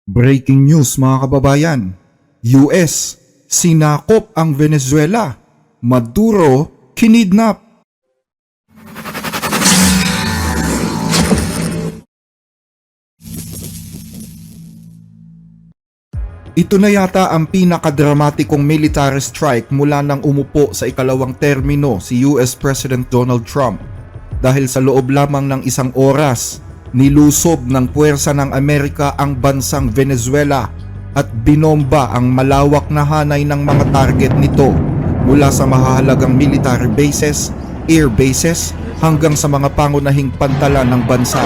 Breaking news mga kababayan, US, sinakop ang Venezuela, Maduro, kinidnap. Ito na yata ang pinakadramatikong military strike mula nang umupo sa ikalawang termino si US President Donald Trump dahil sa loob lamang ng isang oras, nilusob ng puwersa ng Amerika ang bansang Venezuela at binomba ang malawak na hanay ng mga target nito mula sa mahahalagang military bases, air bases hanggang sa mga pangunahing pantalan ng bansa.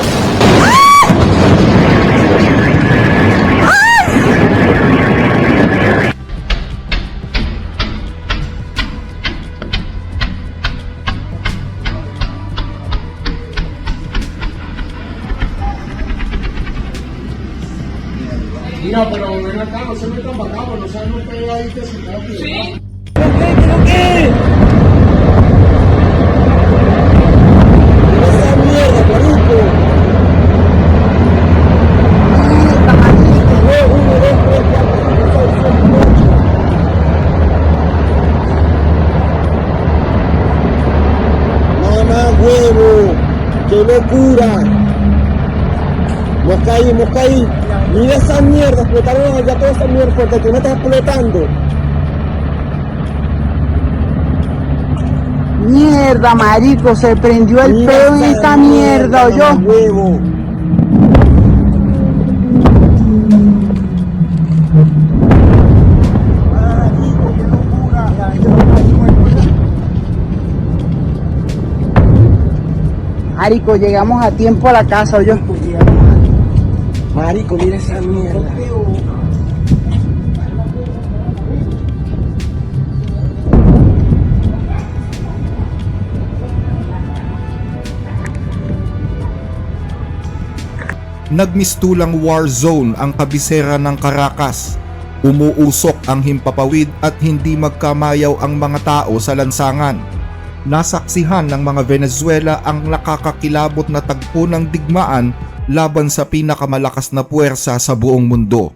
Mira, pero ven acá, no se metan para acá, no saben un pegadito así rápido. Sí. Esa mierda, marico. Mamá huevo, qué locura. Moscaí. Mira esa mierda, explotaron allá toda esa mierda porque tú me estás explotando. Mierda, marico, se prendió el Mira pedo en esta mierda, yo. Huevo. Marico, llegamos a tiempo a la casa, yo. Marico, mira esa mierda. Nagmistulang war zone ang kabisera ng Caracas. Umuusok ang himpapawid at hindi magkamayaw ang mga tao sa lansangan. Nasaksihan ng mga Venezuela ang nakakakilabot na tagpo ng digmaan laban sa pinakamalakas na puwersa sa buong mundo.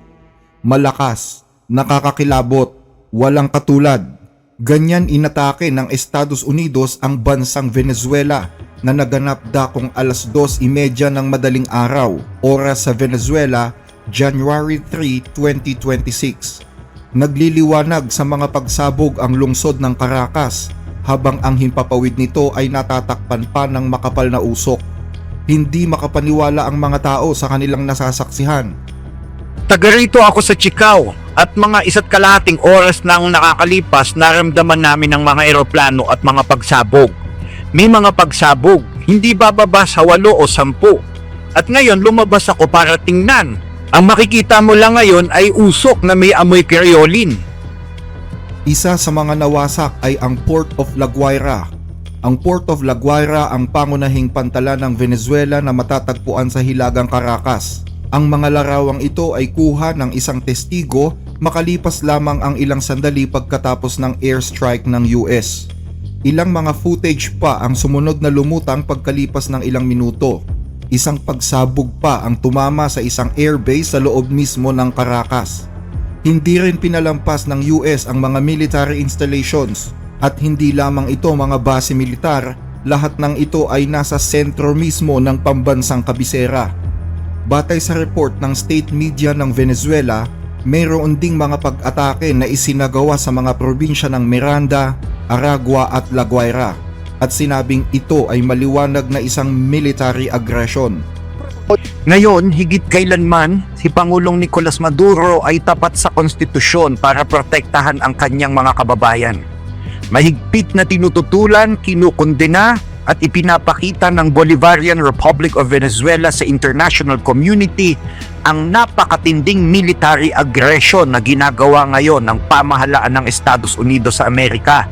Malakas, nakakakilabot, walang katulad. Ganyan inatake ng Estados Unidos ang bansang Venezuela na naganap dakong alas 2:30 ng madaling araw, oras sa Venezuela, January 3, 2026. Nagliliwanag sa mga pagsabog ang lungsod ng Caracas habang ang himpapawid nito ay natatakpan pa ng makapal na usok. Hindi makapaniwala ang mga tao sa kanilang nasasaksihan. Taga rito ako sa Chicao at mga 1.5 oras na ang nakakalipas naramdaman namin ang mga eroplano at mga pagsabog. May mga pagsabog, hindi bababa sa 8 o 10. At ngayon lumabas ako para tingnan. Ang makikita mo lang ngayon ay usok na may amoy creolin. Isa sa mga nawasak ay ang Port of La Guaira. Ang Port of La Guaira ang pangunahing pantalan ng Venezuela na matatagpuan sa hilagang Caracas. Ang mga larawang ito ay kuha ng isang testigo makalipas lamang ang ilang sandali pagkatapos ng airstrike ng US. Ilang mga footage pa ang sumunod na lumutang pagkalipas ng ilang minuto. Isang pagsabog pa ang tumama sa isang airbase sa loob mismo ng Caracas. Hindi rin pinalampas ng US ang mga military installations at hindi lamang ito mga base militar, lahat ng ito ay nasa sentro mismo ng pambansang kabisera. Batay sa report ng state media ng Venezuela, mayroon ding mga pag-atake na isinagawa sa mga probinsya ng Miranda, Aragua at La Guaira at sinabing ito ay maliwanag na isang military aggression. Ngayon, higit kailanman, si Pangulong Nicolas Maduro ay tapat sa konstitusyon para protektahan ang kanyang mga kababayan. Mahigpit na tinututulan, kinukondena at ipinapakita ng Bolivarian Republic of Venezuela sa international community ang napakatinding military aggression na ginagawa ngayon ng pamahalaan ng Estados Unidos sa Amerika.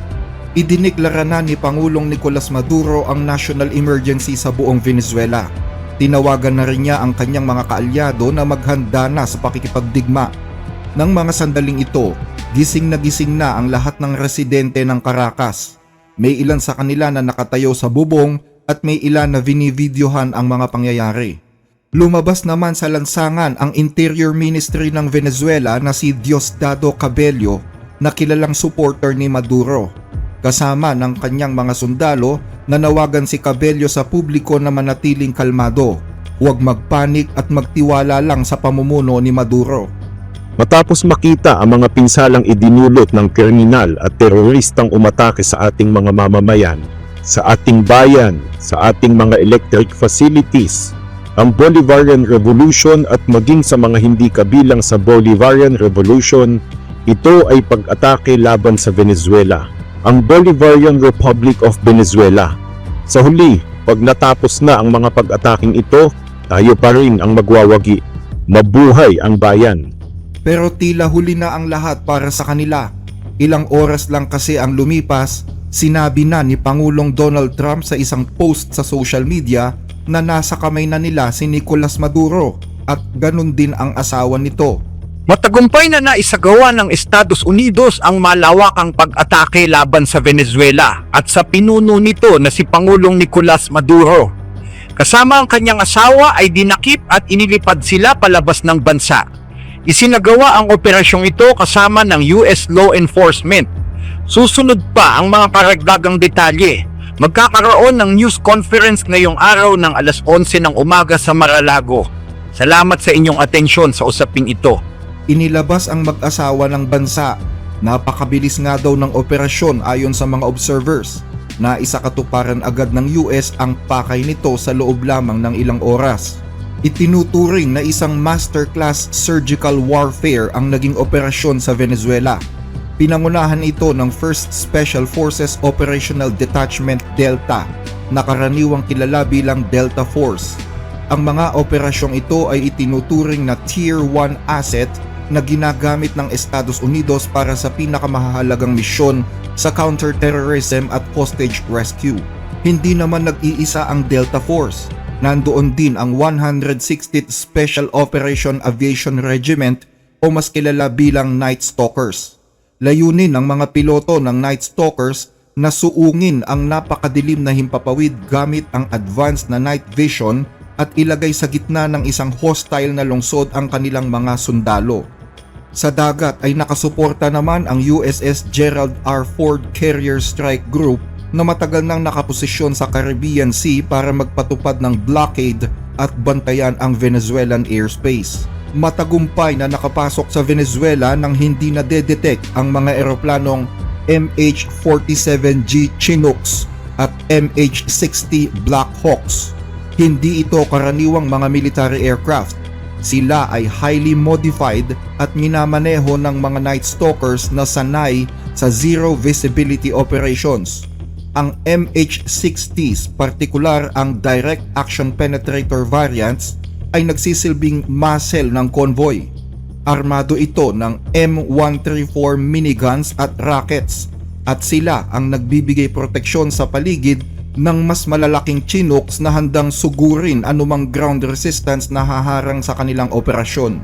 Idineklara na ni Pangulong Nicolas Maduro ang national emergency sa buong Venezuela. Tinawagan na rin niya ang kanyang mga kaalyado na maghanda na sa pakikipagdigma. Nang mga sandaling ito, gising na ang lahat ng residente ng Caracas. May ilan sa kanila na nakatayo sa bubong at may ilan na vinividyohan ang mga pangyayari. Lumabas naman sa lansangan ang Interior Ministry ng Venezuela na si Diosdado Cabello na kilalang supporter ni Maduro. Kasama ng kanyang mga sundalo, nanawagan si Cabello sa publiko na manatiling kalmado, huwag magpanik at magtiwala lang sa pamumuno ni Maduro. Matapos makita ang mga pinsalang idinulot ng kriminal at teroristang umatake sa ating mga mamamayan, sa ating bayan, sa ating mga electric facilities, ang Bolivarian Revolution at maging sa mga hindi kabilang sa Bolivarian Revolution, ito ay pag-atake laban sa Venezuela, ang Bolivarian Republic of Venezuela. Sa huli, pag natapos na ang mga pag-ataking ito, tayo pa rin ang magwawagi. Mabuhay ang bayan! Pero tila huli na ang lahat para sa kanila. Ilang oras lang kasi ang lumipas, sinabi na ni Pangulong Donald Trump sa isang post sa social media na nasa kamay na nila si Nicolas Maduro at ganun din ang asawa nito. Matagumpay na naisagawa ng Estados Unidos ang malawakang pag-atake laban sa Venezuela at sa pinuno nito na si Pangulong Nicolas Maduro. Kasama ang kanyang asawa ay dinakip at inilipad sila palabas ng bansa. Isinagawa ang operasyong ito kasama ng US law enforcement. Susunod pa ang mga karagdagang detalye. Magkakaroon ng news conference ngayong araw ng alas 11 ng umaga sa Mar-a-Lago. Salamat sa inyong atensyon sa usaping ito. Inilabas ang mag-asawa ng bansa. Napakabilis nga daw ng operasyon ayon sa mga observers. Naisakatuparan agad ng US ang pakay nito sa loob lamang ng ilang oras. Itinuturing na isang masterclass surgical warfare ang naging operasyon sa Venezuela. Pinangunahan ito ng 1st Special Forces Operational Detachment Delta na karaniwang kilala bilang Delta Force. Ang mga operasyong ito ay itinuturing na Tier 1 asset na ginagamit ng Estados Unidos para sa pinakamahalagang misyon sa counterterrorism at hostage rescue. Hindi naman nag-iisa ang Delta Force. Nandoon din ang 160th Special Operation Aviation Regiment o mas kilala bilang Night Stalkers. Layunin ng mga piloto ng Night Stalkers na suungin ang napakadilim na himpapawid gamit ang advanced na night vision at ilagay sa gitna ng isang hostile na lungsod ang kanilang mga sundalo. Sa dagat ay nakasuporta naman ang USS Gerald R. Ford Carrier Strike Group na matagal nang nakaposisyon sa Caribbean Sea para magpatupad ng blockade at bantayan ang Venezuelan airspace. Matagumpay na nakapasok sa Venezuela nang hindi nadedetect ang mga eroplanong MH-47G Chinooks at MH-60 Black Hawks. Hindi ito karaniwang mga military aircraft. Sila ay highly modified at minamaneho ng mga Night Stalkers na sanay sa zero visibility operations. Ang MH-60s, partikular ang Direct Action Penetrator variants, ay nagsisilbing muscle ng convoy. Armado ito ng M134 miniguns at rockets at sila ang nagbibigay proteksyon sa paligid ng mas malalaking Chinooks na handang sugurin anumang ground resistance na haharang sa kanilang operasyon.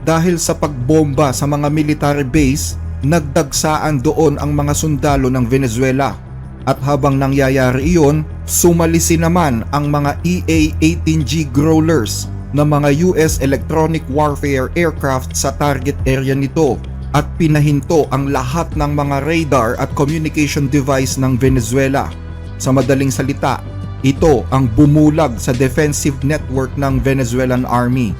Dahil sa pagbomba sa mga military base, nagdagsaan doon ang mga sundalo ng Venezuela. At habang nangyayari iyon, sumalisi naman ang mga EA-18G Growlers na mga US electronic warfare aircraft sa target area nito at pinahinto ang lahat ng mga radar at communication device ng Venezuela. Sa madaling salita, ito ang bumulag sa defensive network ng Venezuelan Army.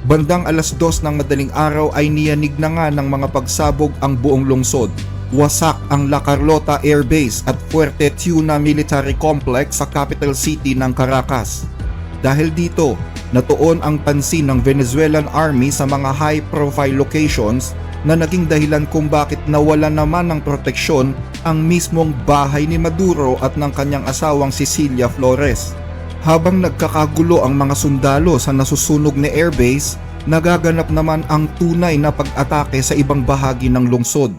Bandang alas 2 ng madaling araw ay niyanig na nga ng mga pagsabog ang buong lungsod. Wasak ang La Carlota Air Base at Fuerte Tiuna Military Complex sa capital city ng Caracas. Dahil dito, natuon ang pansin ng Venezuelan Army sa mga high-profile locations na naging dahilan kung bakit nawala naman ng proteksyon ang mismong bahay ni Maduro at ng kanyang asawang Cecilia Flores. Habang nagkakagulo ang mga sundalo sa nasusunog na airbase, nagaganap naman ang tunay na pag-atake sa ibang bahagi ng lungsod.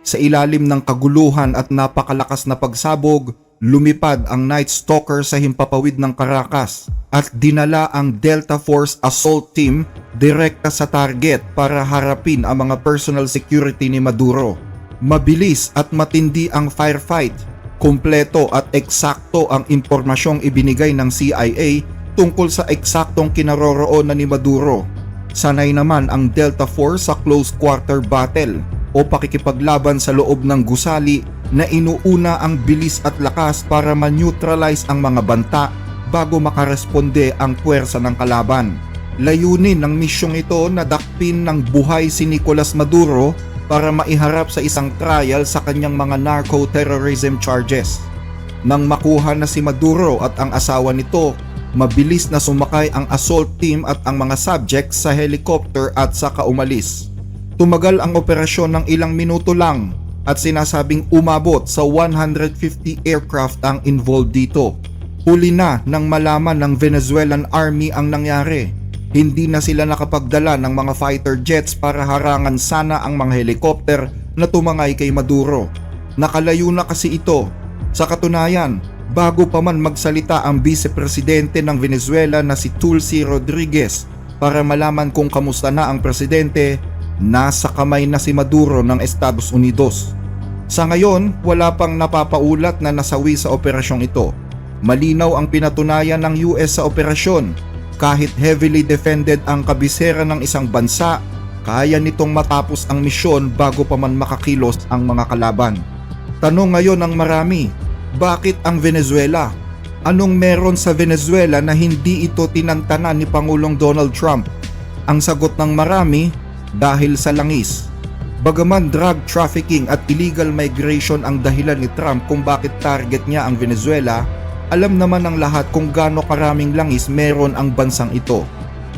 Sa ilalim ng kaguluhan at napakalakas na pagsabog, lumipad ang Night Stalker sa himpapawid ng Caracas at dinala ang Delta Force Assault Team direkta sa target para harapin ang mga personal security ni Maduro. Mabilis at matindi ang firefight. Kumpleto at eksakto ang impormasyong ibinigay ng CIA tungkol sa eksaktong kinaroroonan ni Maduro. Sanay naman ang Delta Force sa close quarter battle o pakikipaglaban sa loob ng gusali na inuuna ang bilis at lakas para ma-neutralize ang mga banta bago makaresponde ang puwersa ng kalaban. Layunin ng misyong ito na dakpin ng buhay si Nicolas Maduro para maiharap sa isang trial sa kanyang mga narco-terrorism charges. Nang makuha na si Maduro at ang asawa nito, mabilis na sumakay ang assault team at ang mga subjects sa helicopter at saka umalis. Tumagal ang operasyon ng ilang minuto lang at sinasabing umabot sa 150 aircraft ang involved dito. Huli na nang malaman ng Venezuelan Army ang nangyari. Hindi na sila nakapagdala ng mga fighter jets para harangan sana ang mga helicopter na tumangay kay Maduro. Nakalayo na kasi ito. Sa katunayan, bago pa man magsalita ang vice-presidente ng Venezuela na si Tulsi Rodriguez para malaman kung kamusta na ang presidente, nasa kamay na si Maduro ng Estados Unidos. Sa ngayon, wala pang napapaulat na nasawi sa operasyong ito. Malinaw ang pinatunayan ng US sa operasyon. Kahit heavily defended ang kabisera ng isang bansa, kaya nitong matapos ang misyon bago pa man makakilos ang mga kalaban. Tanong ngayon ng marami, bakit ang Venezuela? Anong meron sa Venezuela na hindi ito tinantanan ni Pangulong Donald Trump? Ang sagot ng marami, dahil sa langis. Bagaman drug trafficking at illegal migration ang dahilan ni Trump kung bakit target niya ang Venezuela, alam naman ng lahat kung gaano karaming langis meron ang bansang ito.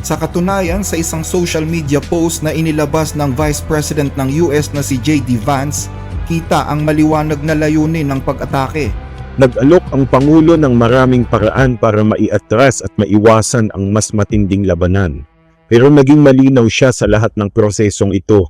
Sa katunayan, sa isang social media post na inilabas ng Vice President ng US na si J.D. Vance, kita ang maliwanag na layunin ng pag-atake. Nag-alok ang Pangulo ng maraming paraan para maiatras at maiwasan ang mas matinding labanan. Pero naging malinaw siya sa lahat ng prosesong ito.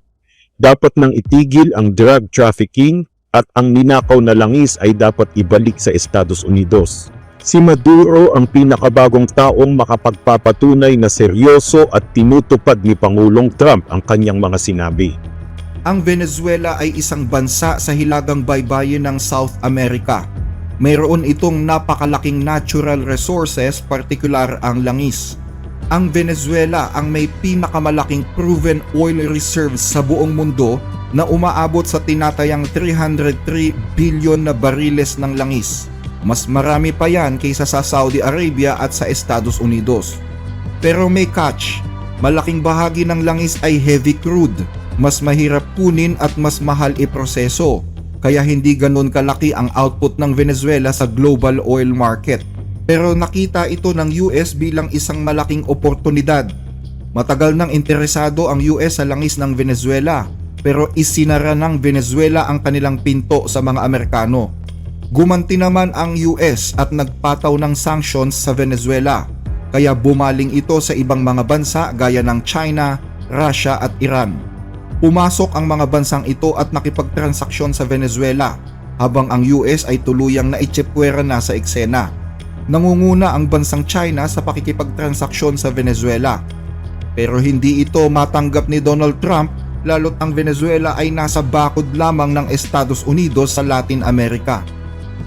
Dapat nang itigil ang drug trafficking at ang ninakaw na langis ay dapat ibalik sa Estados Unidos. Si Maduro ang pinakabagong taong makapagpapatunay na seryoso at tinutupad ni Pangulong Trump ang kanyang mga sinabi. Ang Venezuela ay isang bansa sa hilagang baybayin ng South America. Mayroon itong napakalaking natural resources, partikular ang langis. Ang Venezuela ang may pinakamalaking proven oil reserves sa buong mundo na umaabot sa tinatayang 303 billion na bariles ng langis. Mas marami pa yan kaysa sa Saudi Arabia at sa Estados Unidos. Pero may catch, malaking bahagi ng langis ay heavy crude, mas mahirap kunin at mas mahal iproseso, kaya hindi ganun kalaki ang output ng Venezuela sa global oil market. Pero nakita ito ng US bilang isang malaking oportunidad. Matagal nang interesado ang US sa langis ng Venezuela, pero isinara ng Venezuela ang kanilang pinto sa mga Amerikano. Gumanti naman ang US at nagpataw ng sanctions sa Venezuela, kaya bumaling ito sa ibang mga bansa gaya ng China, Russia at Iran. Pumasok ang mga bansang ito at nakipagtransaksyon sa Venezuela, habang ang US ay tuluyang naitsipwera na sa eksena. Nangunguna ang bansang China sa pakikipagtransaksyon sa Venezuela. Pero hindi ito matanggap ni Donald Trump, lalo't ang Venezuela ay nasa bakod lamang ng Estados Unidos sa Latin America.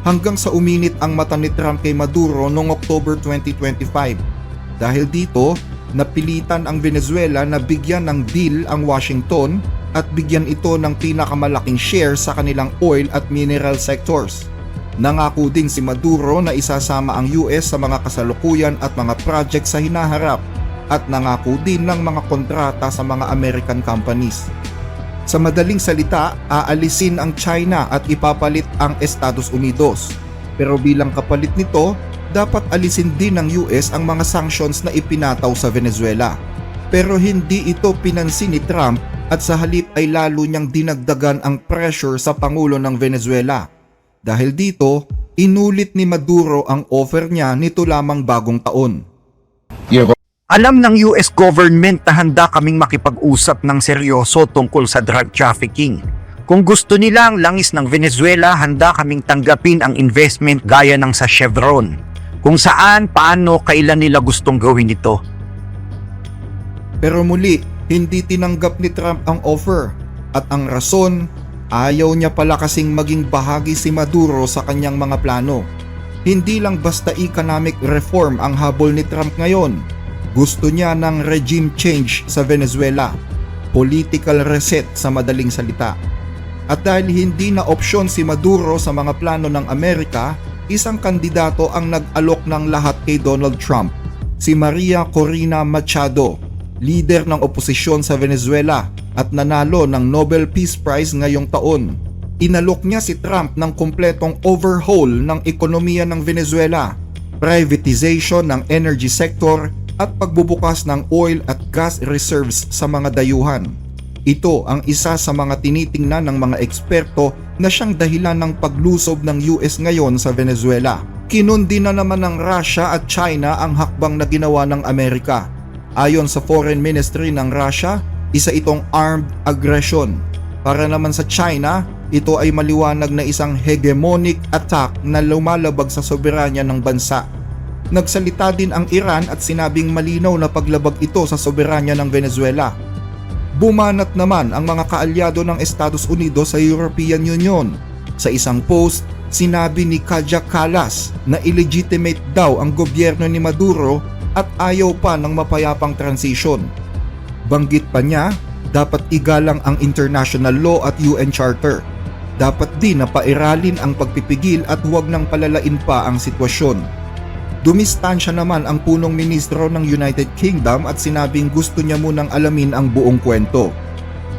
Hanggang sa uminit ang mata ni Trump kay Maduro noong October 2025. Dahil dito, napilitan ang Venezuela na bigyan ng deal ang Washington at bigyan ito ng pinakamalaking share sa kanilang oil at mineral sectors. Nangako din si Maduro na isasama ang US sa mga kasalukuyan at mga project sa hinaharap at nangako din ng mga kontrata sa mga American companies. Sa madaling salita, aalisin ang China at ipapalit ang Estados Unidos. Pero bilang kapalit nito, dapat alisin din ng US ang mga sanctions na ipinataw sa Venezuela. Pero hindi ito pinansin ni Trump at sa halip ay lalo niyang dinagdagan ang pressure sa Pangulo ng Venezuela. Dahil dito, inulit ni Maduro ang offer niya nito lamang bagong taon. Alam ng US government na handa kaming makipag-usap ng seryoso tungkol sa drug trafficking. Kung gusto nila ang langis ng Venezuela, handa kaming tanggapin ang investment gaya ng sa Chevron. Kung saan, paano, kailan nila gustong gawin ito. Pero muli, hindi tinanggap ni Trump ang offer. At ang rason, ayaw niya pala kasing maging bahagi si Maduro sa kanyang mga plano. Hindi lang basta economic reform ang habol ni Trump ngayon. Gusto niya ng regime change sa Venezuela. Political reset sa madaling salita. At dahil hindi na opsyon si Maduro sa mga plano ng Amerika, isang kandidato ang nag-alok ng lahat kay Donald Trump, si Maria Corina Machado, leader ng oposisyon sa Venezuela at nanalo ng Nobel Peace Prize ngayong taon. Inalok niya si Trump ng kumpletong overhaul ng ekonomiya ng Venezuela, privatization ng energy sector at pagbubukas ng oil at gas reserves sa mga dayuhan. Ito ang isa sa mga tinitingnan ng mga eksperto na siyang dahilan ng paglusob ng US ngayon sa Venezuela. Kinundi na naman ng Russia at China ang hakbang na ginawa ng Amerika. Ayon sa Foreign Ministry ng Russia, isa itong armed aggression. Para naman sa China, ito ay maliwanag na isang hegemonic attack na lumalabag sa soberanya ng bansa. Nagsalita din ang Iran at sinabing malinaw na paglabag ito sa soberanya ng Venezuela. Bumanat naman ang mga kaalyado ng Estados Unidos sa European Union. Sa isang post, sinabi ni Kaja Kallas na illegitimate daw ang gobyerno ni Maduro at ayaw pa ng mapayapang transition. Banggit pa niya, dapat igalang ang international law at UN Charter. Dapat din na pairalin ang pagpipigil at huwag nang palalain pa ang sitwasyon. Dumistansya naman ang punong ministro ng United Kingdom at sinabing gusto niya munang alamin ang buong kwento.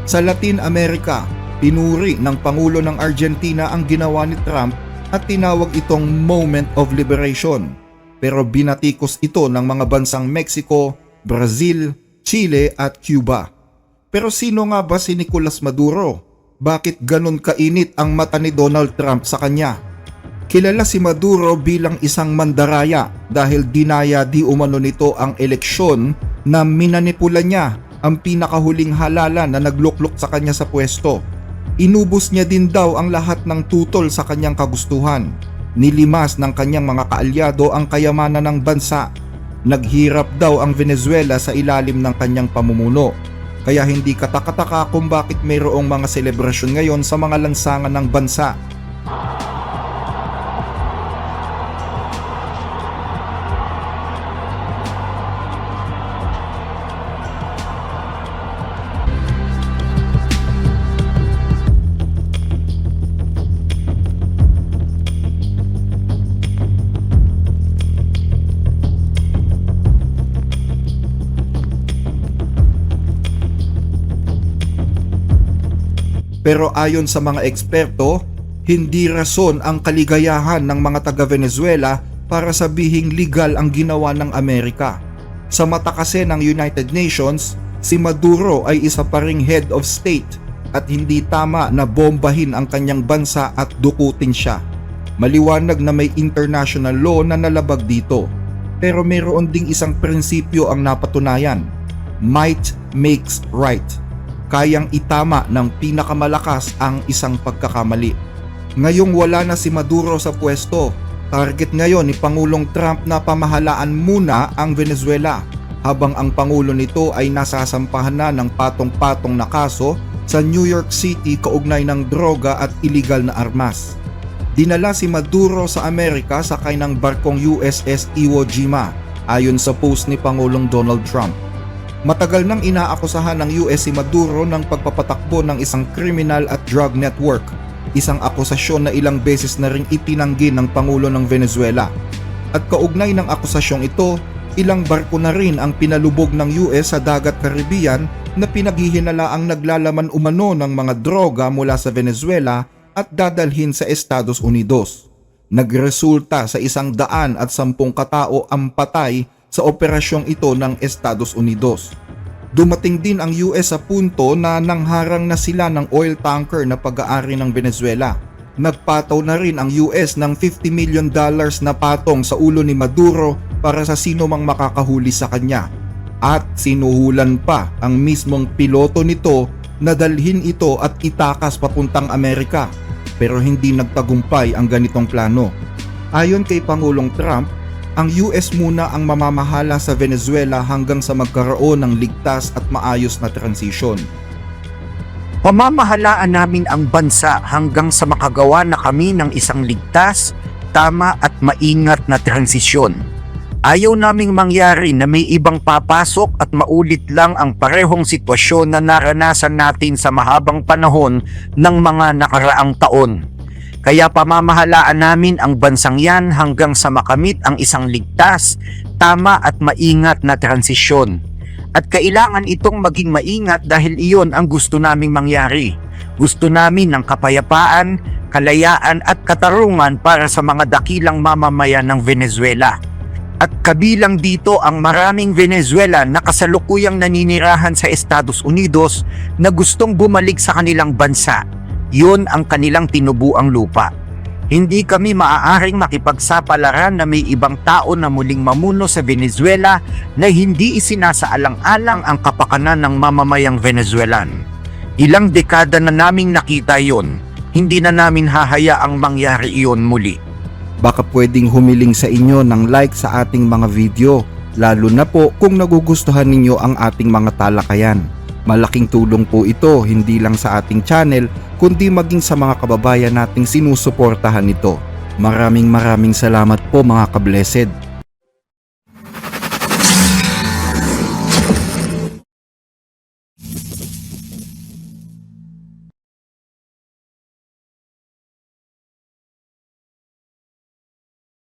Sa Latin America, pinuri ng Pangulo ng Argentina ang ginawa ni Trump at tinawag itong moment of liberation. Pero binatikos ito ng mga bansang Mexico, Brazil, Chile at Cuba. Pero sino nga ba si Nicolas Maduro? Bakit ganun kainit ang mata ni Donald Trump sa kanya? Kilala si Maduro bilang isang mandaraya dahil dinaya di umano nito ang eleksyon na minanipula niya ang pinakahuling halalan na nagluklok sa kanya sa pwesto. Inubos niya din daw ang lahat ng tutol sa kanyang kagustuhan. Nilimas ng kanyang mga kaalyado ang kayamanan ng bansa. Naghirap daw ang Venezuela sa ilalim ng kanyang pamumuno. Kaya hindi katakataka kung bakit mayroong mga selebrasyon ngayon sa mga lansangan ng bansa. Pero ayon sa mga eksperto, hindi rason ang kaligayahan ng mga taga-Venezuela para sabihing legal ang ginawa ng Amerika. Sa mata kasi ng United Nations, si Maduro ay isa pa ring head of state at hindi tama na bombahin ang kanyang bansa at dukutin siya. Maliwanag na may international law na nalabag dito. Pero mayroon ding isang prinsipyo ang napatunayan. Might makes right. Kayang itama ng pinakamalakas ang isang pagkakamali. Ngayong wala na si Maduro sa pwesto, target ngayon ni Pangulong Trump na pamahalaan muna ang Venezuela habang ang Pangulo nito ay nasasampahan na ng patong-patong na kaso sa New York City kaugnay ng droga at iligal na armas. Dinala si Maduro sa Amerika sakay ng barkong USS Iwo Jima ayon sa post ni Pangulong Donald Trump. Matagal nang inaakusahan ng US si Maduro ng pagpapatakbo ng isang criminal at drug network, isang akusasyon na ilang beses na ring itinanggi ng Pangulo ng Venezuela. At kaugnay ng akusasyong ito, ilang barko na rin ang pinalubog ng US sa dagat Caribbean na pinaghihinala ang naglalaman umano ng mga droga mula sa Venezuela at dadalhin sa Estados Unidos. Nagresulta sa 110 katao ang patay sa operasyong ito ng Estados Unidos. Dumating din ang US sa punto na nangharang na sila ng oil tanker na pag-aari ng Venezuela. Nagpataw na rin ang US ng $50 million na patong sa ulo ni Maduro para sa sino mang makakahuli sa kanya. At sinuhulan pa ang mismong piloto nito na dalhin ito at itakas papuntang Amerika. Pero hindi nagtagumpay ang ganitong plano. Ayon kay Pangulong Trump, ang US muna ang mamamahala sa Venezuela hanggang sa magkaroon ng ligtas at maayos na transisyon. Pamamahalaan namin ang bansa hanggang sa makagawa na kami ng isang ligtas tama at maingat na transisyon. Ayaw naming mangyari na may ibang papasok at maulit lang ang parehong sitwasyon na naranasan natin sa mahabang panahon ng mga nakaraang taon. Kaya pamamahalaan namin ang bansang yan hanggang sa makamit ang isang ligtas, tama at maingat na transisyon. At kailangan itong maging maingat dahil iyon ang gusto naming mangyari. Gusto namin ng kapayapaan, kalayaan at katarungan para sa mga dakilang mamamayan ng Venezuela. At kabilang dito ang maraming Venezuelan na kasalukuyang naninirahan sa Estados Unidos na gustong bumalik sa kanilang bansa. Yun ang kanilang tinubuang lupa. Hindi kami maaaring makipagsapalaran na may ibang tao na muling mamuno sa Venezuela na hindi isinasaalang-alang ang kapakanan ng mamamayang Venezuelan. Ilang dekada na naming nakita yon. Hindi na namin hahayaang mangyari iyon muli. Baka pwedeng humiling sa inyo ng like sa ating mga video, lalo na po kung nagugustuhan ninyo ang ating mga talakayan. Malaking tulong po ito hindi lang sa ating channel kundi maging sa mga kababayan nating sinusuportahan nito. Maraming salamat po mga ka-blessed.